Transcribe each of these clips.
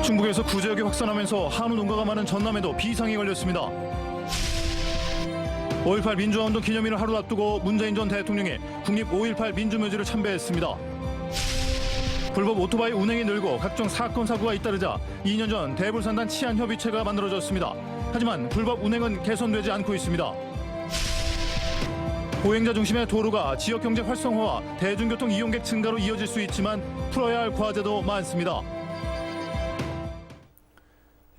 충북에서 구제역이 확산하면서 한우 농가가 많은 전남에도 비상이 걸렸습니다. 5.18 민주화운동 기념일을 하루 앞두고 문재인 전 대통령이 국립 5.18 민주묘지를 참배했습니다. 불법 오토바이 운행이 늘고 각종 사건 사고가 잇따르자 2년 전 대불산단 치안협의체가 만들어졌습니다. 하지만 불법 운행은 개선되지 않고 있습니다. 보행자 중심의 도로가 지역경제 활성화와 대중교통 이용객 증가로 이어질 수 있지만 풀어야 할 과제도 많습니다.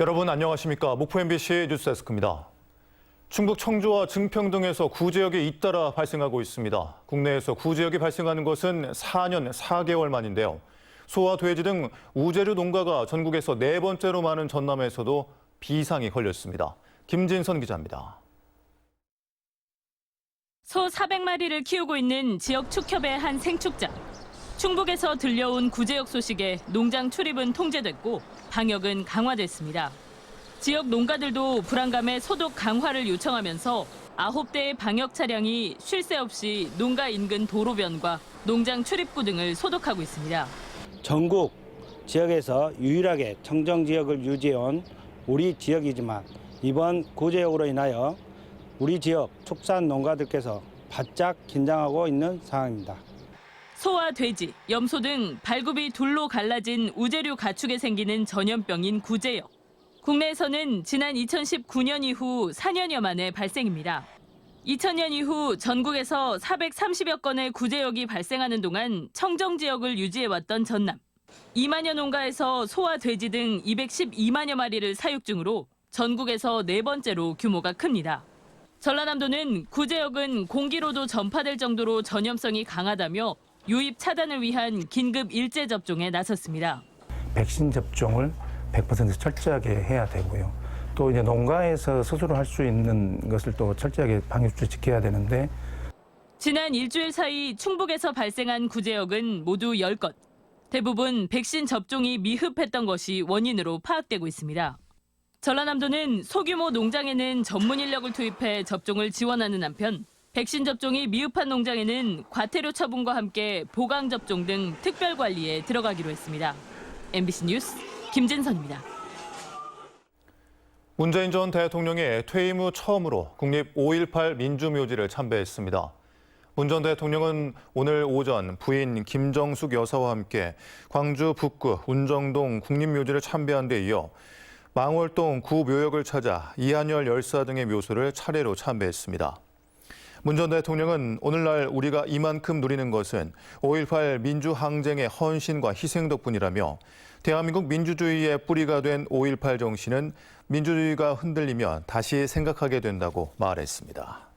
여러분 안녕하십니까? 목포 MBC 뉴스데스크입니다. 충북 청주와 증평 등에서 구제역이 잇따라 발생하고 있습니다. 국내에서 구제역이 발생하는 것은 4년 4개월 만인데요. 소와 돼지 등 우제류 농가가 전국에서 네 번째로 많은 전남에서도 비상이 걸렸습니다. 김진선 기자입니다. 소 400마리를 키우고 있는 지역 축협의 한 생축장. 충북에서 들려온 구제역 소식에 농장 출입은 통제됐고 방역은 강화됐습니다. 지역 농가들도 불안감에 소독 강화를 요청하면서 9대의 방역 차량이 쉴 새 없이 농가 인근 도로변과 농장 출입구 등을 소독하고 있습니다. 전국 지역에서 유일하게 청정 지역을 유지해온 우리 지역이지만 이번 구제역으로 인하여 우리 지역 축산 농가들께서 바짝 긴장하고 있는 상황입니다. 소와 돼지, 염소 등 발굽이 둘로 갈라진 우제류 가축에 생기는 전염병인 구제역. 국내에서는 지난 2019년 이후 4년여 만에 발생입니다. 2000년 이후 전국에서 430여 건의 구제역이 발생하는 동안 청정 지역을 유지해왔던 전남. 2만여 농가에서 소와 돼지 등 212만여 마리를 사육 중으로 전국에서 네 번째로 규모가 큽니다. 전라남도는 구제역은 공기로도 전파될 정도로 전염성이 강하다며 유입 차단을 위한 긴급 일제 접종에 나섰습니다. 백신 접종을 100% 철저하게 해야 되고요. 또 이제 농가에서 스스로 할 수 있는 것을 또 철저하게 방역수칙 지켜야 되는데 지난 일주일 사이 충북에서 발생한 구제역은 모두 10건. 대부분 백신 접종이 미흡했던 것이 원인으로 파악되고 있습니다. 전라남도는 소규모 농장에는 전문 인력을 투입해 접종을 지원하는 한편 백신 접종이 미흡한 농장에는 과태료 처분과 함께 보강 접종 등 특별 관리에 들어가기로 했습니다. MBC 뉴스 김진선입니다. 문재인 전 대통령이 퇴임 후 처음으로 국립 5.18 민주묘지를 참배했습니다. 문 전 대통령은 오늘 오전 부인 김정숙 여사와 함께 광주 북구 운정동 국립묘지를 참배한 데 이어 망월동 구묘역을 찾아 이한열 열사 등의 묘소를 차례로 참배했습니다. 문 전 대통령은 오늘날 우리가 이만큼 누리는 것은 5.18 민주항쟁의 헌신과 희생 덕분이라며 대한민국 민주주의의 뿌리가 된 5.18 정신은 민주주의가 흔들리면 다시 생각하게 된다고 말했습니다.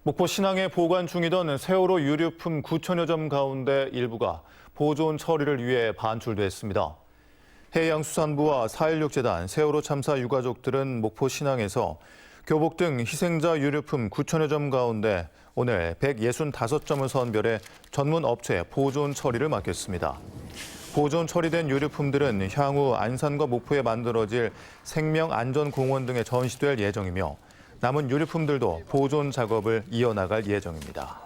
목포 신항에 보관 중이던 세월호 유류품 9천여 점 가운데 일부가 보존 처리를 위해 반출됐습니다. 해양수산부와 4.16재단, 세월호 참사 유가족들은 목포 신항에서 교복 등 희생자 유류품 9천여 점 가운데 오늘 165점을 선별해 전문 업체에 보존 처리를 맡겼습니다. 보존 처리된 유류품들은 향후 안산과 목포에 만들어질 생명안전공원 등에 전시될 예정이며 남은 유류품들도 보존 작업을 이어나갈 예정입니다.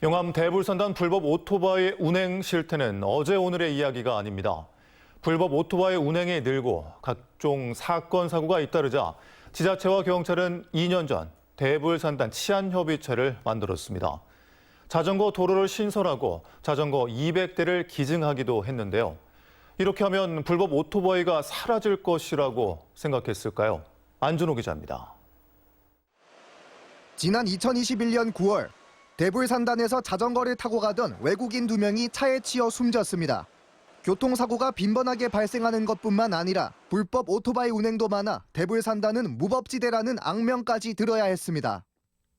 영암 대불산단 불법 오토바이 운행 실태는 어제 오늘의 이야기가 아닙니다. 불법 오토바이 운행이 늘고 각종 사건 사고가 잇따르자 지자체와 경찰은 2년 전 대불산단 치안협의체를 만들었습니다. 자전거 도로를 신설하고 자전거 200대를 기증하기도 했는데요. 이렇게 하면 불법 오토바이가 사라질 것이라고 생각했을까요? 안준호 기자입니다. 지난 2021년 9월 대불산단에서 자전거를 타고 가던 외국인 2명이 차에 치여 숨졌습니다. 교통사고가 빈번하게 발생하는 것뿐만 아니라 불법 오토바이 운행도 많아 대불산단은 무법지대라는 악명까지 들어야 했습니다.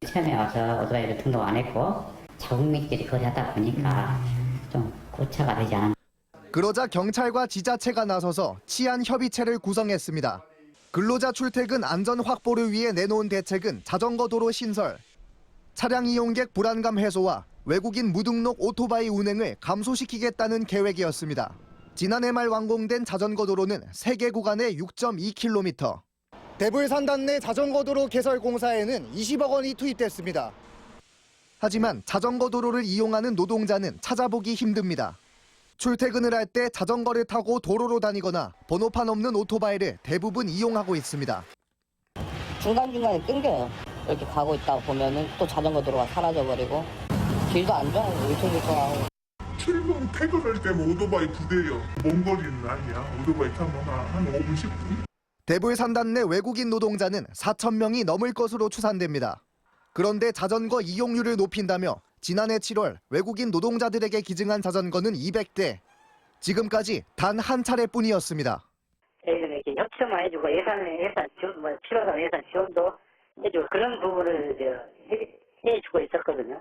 처음에 와서 오토바이를 등록 안 했고 자국민끼리 거리 하다 보니까 좀 고차가 되지 않았나. 그러자 경찰과 지자체가 나서서 치안협의체를 구성했습니다. 근로자 출퇴근 안전 확보를 위해 내놓은 대책은 자전거 도로 신설, 차량 이용객 불안감 해소와 외국인 무등록 오토바이 운행을 감소시키겠다는 계획이었습니다. 지난해 말 완공된 자전거 도로는 3개 구간에 6.2km. 대불산단 내 자전거 도로 개설 공사에는 20억 원이 투입됐습니다. 하지만 자전거 도로를 이용하는 노동자는 찾아보기 힘듭니다. 출퇴근을 할 때 자전거를 타고 도로로 다니거나 번호판 없는 오토바이를 대부분 이용하고 있습니다. 중간중간에 끊겨요. 이렇게 가고 있다 보면은 또 자전거 도로가 사라져버리고 길도 안 좋아요. 울퉁불퉁하고. 출근 퇴근할 때면 오토바이 2대요. 먼 거리는 아니야. 오토바이 타면 한 5분 10분. 대불산단 내 외국인 노동자는 4천 명이 넘을 것으로 추산됩니다. 그런데 자전거 이용률을 높인다며 지난해 7월 외국인 노동자들에게 기증한 자전거는 200대. 지금까지 단 한 차례뿐이었습니다. 저희는 이렇게 협조만 해주고 예산 지원, 필요한 예산 지원도 해주고 그런 부분을 해주고 있었거든요.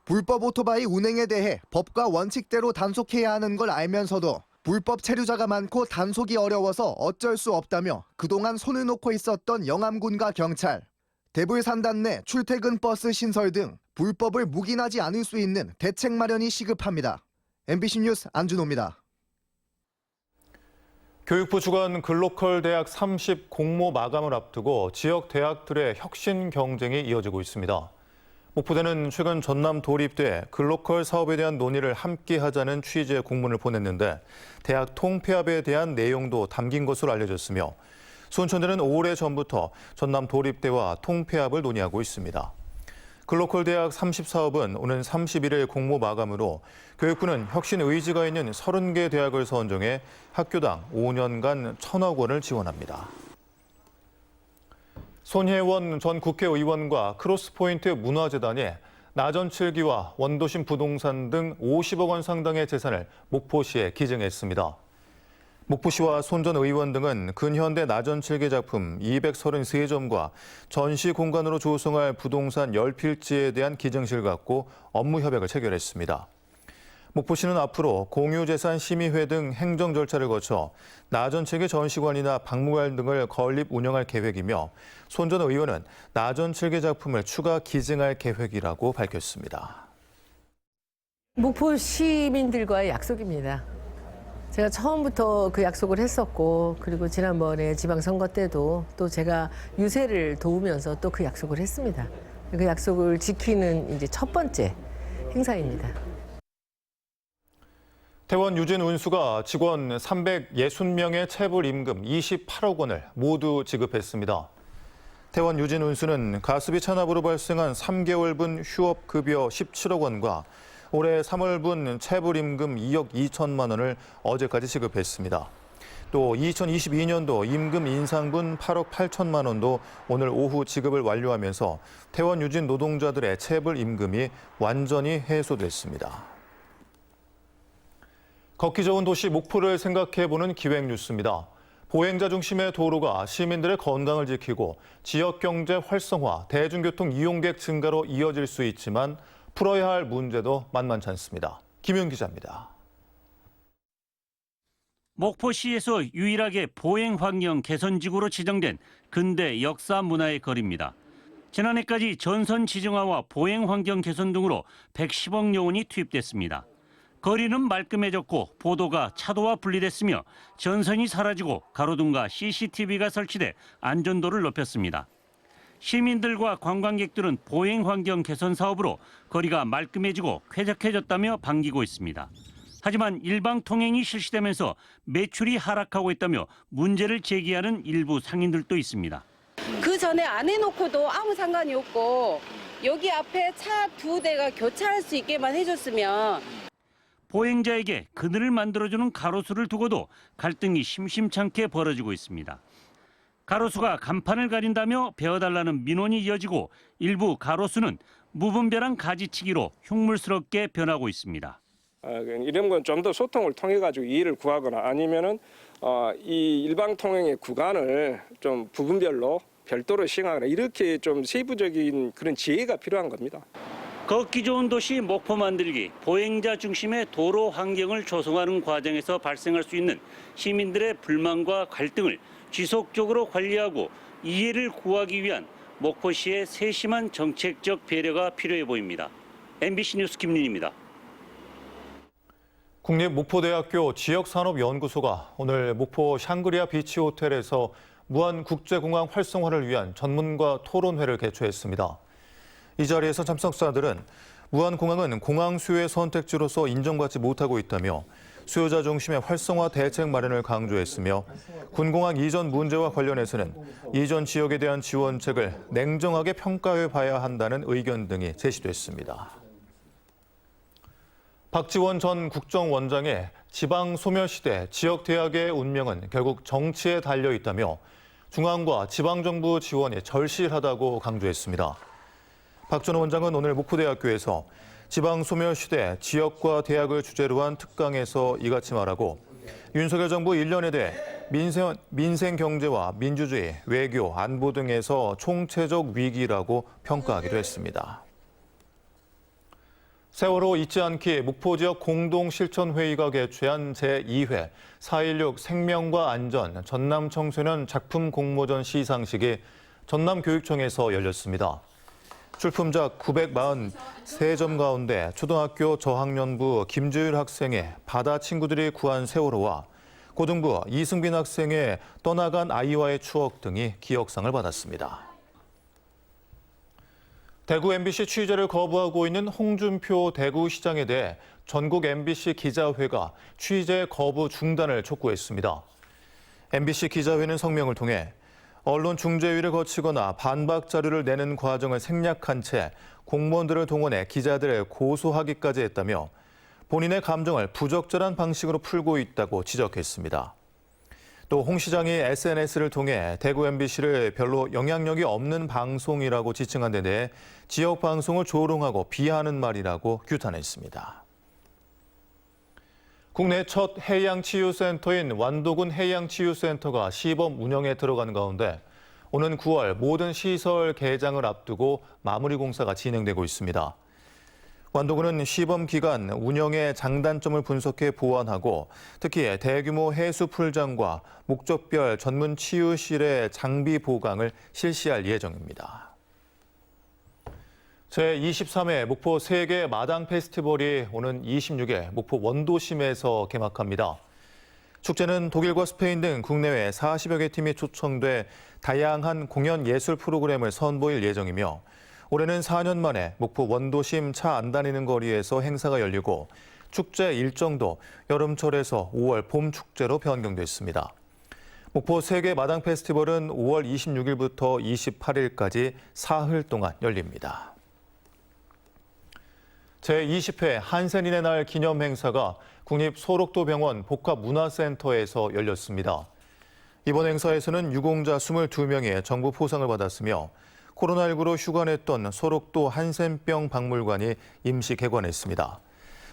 불법 오토바이 운행에 대해 법과 원칙대로 단속해야 하는 걸 알면서도 불법 체류자가 많고 단속이 어려워서 어쩔 수 없다며 그동안 손을 놓고 있었던 영암군과 경찰, 대불산단 내 출퇴근 버스 신설 등 불법을 묵인하지 않을 수 있는 대책 마련이 시급합니다. MBC 뉴스 안준호입니다. 교육부 주관 글로컬 대학 30 공모 마감을 앞두고 지역 대학들의 혁신 경쟁이 이어지고 있습니다. 목포대는 최근 전남 도립대 글로컬 사업에 대한 논의를 함께 하자는 취지의 공문을 보냈는데 대학 통폐합에 대한 내용도 담긴 것으로 알려졌으며 순천대는 오래전부터 전남 도립대와 통폐합을 논의하고 있습니다. 글로컬 대학 30 사업은 오는 31일 공모 마감으로 교육부는 혁신 의지가 있는 30개 대학을 선정해 학교당 5년간 1,000억 원을 지원합니다. 손혜원 전 국회의원과 크로스포인트 문화재단이 나전칠기와 원도심 부동산 등 50억 원 상당의 재산을 목포시에 기증했습니다. 목포시와 손 전 의원 등은 근현대 나전칠기 작품 233점과 전시 공간으로 조성할 부동산 10필지에 대한 기증실 갖고 업무 협약을 체결했습니다. 목포시는 앞으로 공유재산 심의회 등 행정 절차를 거쳐 나전칠기 전시관이나 박물관 등을 건립 운영할 계획이며 손 전 의원은 나전칠기 작품을 추가 기증할 계획이라고 밝혔습니다. 목포 시민들과의 약속입니다. 제가 처음부터 그 약속을 했었고 그리고 지난번에 지방선거 때도 또 제가 유세를 도우면서 또 그 약속을 했습니다. 그 약속을 지키는 이제 첫 번째 행사입니다. 태원 유진 운수가 직원 360명의 체불 임금 28억 원을 모두 지급했습니다. 태원 유진 운수는 가스비 찬압으로 발생한 3개월분 휴업급여 17억 원과 올해 3월분 체불 임금 2억 2천만 원을 어제까지 지급했습니다. 또 2022년도 임금 인상분 8억 8천만 원도 오늘 오후 지급을 완료하면서 태원 유진 노동자들의 체불 임금이 완전히 해소됐습니다. 걷기 좋은 도시 목포를 생각해보는 기획뉴스입니다. 보행자 중심의 도로가 시민들의 건강을 지키고 지역경제 활성화, 대중교통 이용객 증가로 이어질 수 있지만 풀어야 할 문제도 만만치 않습니다. 김윤 기자입니다. 목포시에서 유일하게 보행환경 개선지구로 지정된 근대 역사 문화의 거리입니다. 지난해까지 전선 지정화와 보행환경 개선 등으로 110억 원이 투입됐습니다. 거리는 말끔해졌고 보도가 차도와 분리됐으며 전선이 사라지고 가로등과 CCTV가 설치돼 안전도를 높였습니다. 시민들과 관광객들은 보행환경 개선 사업으로 거리가 말끔해지고 쾌적해졌다며 반기고 있습니다. 하지만 일방 통행이 실시되면서 매출이 하락하고 있다며 문제를 제기하는 일부 상인들도 있습니다. 그 전에 안 해놓고도 아무 상관이 없고 여기 앞에 차 2대가 교차할 수 있게만 해줬으면 보행자에게 그늘을 만들어주는 가로수를 두고도 갈등이 심심찮게 벌어지고 있습니다. 가로수가 간판을 가린다며 베어달라는 민원이 이어지고 일부 가로수는 무분별한 가지치기로 흉물스럽게 변하고 있습니다. 이런 건 좀 더 소통을 통해 가지고 이해를 구하거나 아니면은 이 일방 통행의 구간을 좀 부분별로 별도로 시행하거나 이렇게 좀 세부적인 그런 지혜가 필요한 겁니다. 걷기 좋은 도시 목포 만들기, 보행자 중심의 도로 환경을 조성하는 과정에서 발생할 수 있는 시민들의 불만과 갈등을 지속적으로 관리하고 이해를 구하기 위한 목포시의 세심한 정책적 배려가 필요해 보입니다. MBC 뉴스 김윤입니다. 국립목포대학교 지역산업연구소가 오늘 목포 샹그리아 비치 호텔에서 무안국제공항 활성화를 위한 전문가 토론회를 개최했습니다. 이 자리에서 참석자들은 무안공항은 공항 수요의 선택지로서 인정받지 못하고 있다며 수요자 중심의 활성화 대책 마련을 강조했으며 군공항 이전 문제와 관련해서는 이전 지역에 대한 지원책을 냉정하게 평가해 봐야 한다는 의견 등이 제시됐습니다. 박지원 전 국정원장의 지방 소멸시대 지역 대학의 운명은 결국 정치에 달려 있다며 중앙과 지방정부 지원이 절실하다고 강조했습니다. 박 전 원장은 오늘 목포대학교에서 지방 소멸시대 지역과 대학을 주제로 한 특강에서 이같이 말하고 윤석열 정부 1년에 대해 민생 경제와 민주주의, 외교, 안보 등에서 총체적 위기라고 평가하기도 했습니다. 세월호 잊지 않기 목포지역 공동실천회의가 개최한 제2회 4.16 생명과 안전 전남 청소년 작품 공모전 시상식이 전남교육청에서 열렸습니다. 출품작 943점 가운데 초등학교 저학년부 김주율 학생의 바다 친구들이 구한 세월호와 고등부 이승빈 학생의 떠나간 아이와의 추억 등이 기억상을 받았습니다. 대구 MBC 취재를 거부하고 있는 홍준표 대구시장에 대해 전국 MBC 기자회가 취재 거부 중단을 촉구했습니다. MBC 기자회는 성명을 통해 언론 중재위를 거치거나 반박 자료를 내는 과정을 생략한 채 공무원들을 동원해 기자들을 고소하기까지 했다며 본인의 감정을 부적절한 방식으로 풀고 있다고 지적했습니다. 또 홍 시장이 SNS를 통해 대구 MBC를 별로 영향력이 없는 방송이라고 지칭한 데 대해 지역 방송을 조롱하고 비하하는 말이라고 규탄했습니다. 국내 첫 해양치유센터인 완도군 해양치유센터가 시범 운영에 들어간 가운데 오는 9월 모든 시설 개장을 앞두고 마무리 공사가 진행되고 있습니다. 완도군은 시범 기간 운영의 장단점을 분석해 보완하고 특히 대규모 해수 풀장과 목적별 전문 치유실의 장비 보강을 실시할 예정입니다. 제23회 목포 세계 마당 페스티벌이 오는 26일 목포 원도심에서 개막합니다. 축제는 독일과 스페인 등 국내외 40여 개 팀이 초청돼 다양한 공연 예술 프로그램을 선보일 예정이며 올해는 4년 만에 목포 원도심 차 안 다니는 거리에서 행사가 열리고 축제 일정도 여름철에서 5월 봄 축제로 변경됐습니다. 목포 세계 마당 페스티벌은 5월 26일부터 28일까지 사흘 동안 열립니다. 제20회 한센인의 날 기념 행사가 국립소록도병원 복합문화센터에서 열렸습니다. 이번 행사에서는 유공자 22명이 정부 포상을 받았으며 코로나19로 휴관했던 소록도 한센병 박물관이 임시 개관했습니다.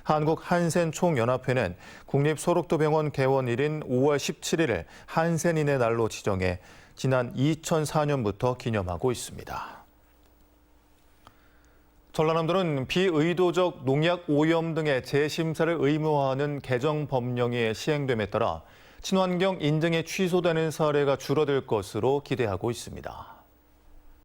한국한센총연합회는 국립소록도병원 개원일인 5월 17일을 한센인의 날로 지정해 지난 2004년부터 기념하고 있습니다. 전라남도는 비의도적 농약 오염 등의 재심사를 의무화하는 개정 법령이 시행됨에 따라 친환경 인증이 취소되는 사례가 줄어들 것으로 기대하고 있습니다.